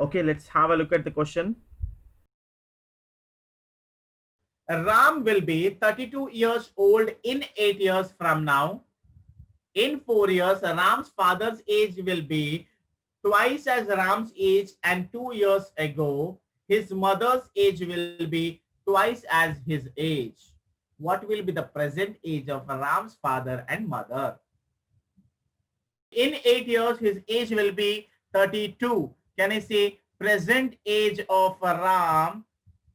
Okay, let's have a look at the question. Ram will be 32 years old in 8 years from now. In 4 years, Ram's father's age will be twice as Ram's age, and 2 years ago, his mother's age will be twice as his age. What will be the present age of Ram's father and mother? In 8 years, his age will be 32. Can I say present age of Ram?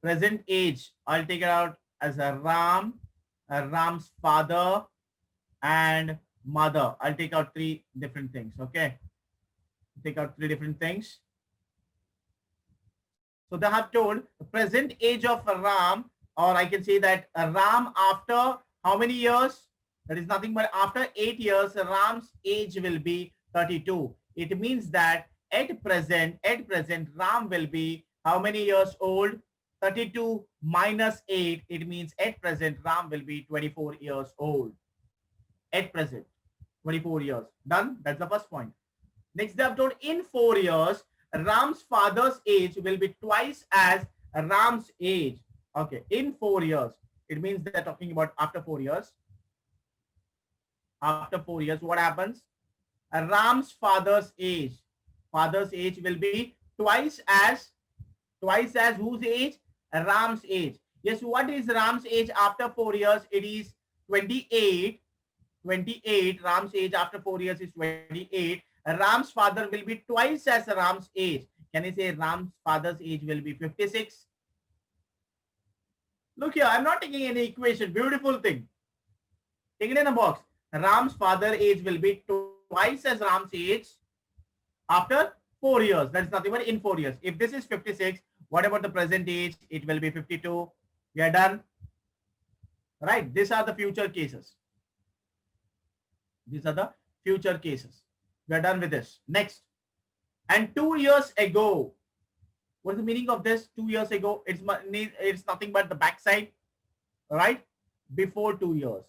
Present age. I'll take it out as a Ram's father and mother. I'll take out three different things. Okay. Take out three different things. So they have told the present age of Ram, or I can say that Ram after how many years? That is nothing but after 8 years, Ram's age will be 32. It means that at present, Ram will be how many years old? 32 minus 8. It means at present, Ram will be 24 years old. At present, 24 years. Done? That's the first point. Next, they have told in 4 years, Ram's father's age will be twice as Ram's age. Okay, in 4 years. It means they're talking about after 4 years. After 4 years, what happens? Ram's father's age will be twice as whose age? Ram's age. Yes, what is Ram's age after 4 years? It is 28. 28. Ram's age after 4 years is 28. Ram's father will be twice as Ram's age. Can I say Ram's father's age will be 56? Look here, I'm not taking any equation. Beautiful thing. Take it in a box. Ram's father age will be twice as Ram's age after 4 years. That's nothing but in 4 years. If this is 56, what about the present age? It will be 52. We are done. Right? These are the future cases. These are the future cases. We are done with this. Next. And 2 years ago, what's the meaning of this? 2 years ago, it's nothing but the backside, right? Before 2 years.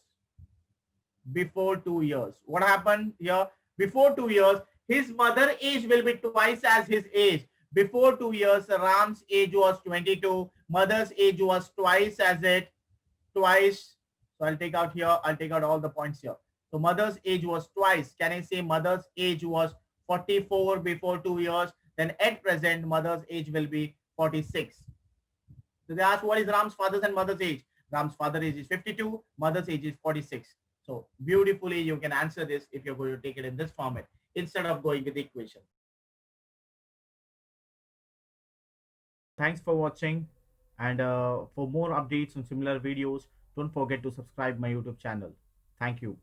Before 2 years. What happened here? Before 2 years, his mother age will be twice as his age. Before 2 years, Ram's age was 22. Mother's age was twice as it. Twice. So I'll take out here. I'll take out all the points here. So mother's age was twice. Can I say mother's age was 44 before 2 years? Then at present, mother's age will be 46. So they ask what is Ram's father's and mother's age? Ram's father age is 52. Mother's age is 46. So beautifully, you can answer this if you're going to take it in this format instead of going with the equation. Thanks for watching. And for more updates on similar videos, don't forget to subscribe my YouTube channel. Thank you.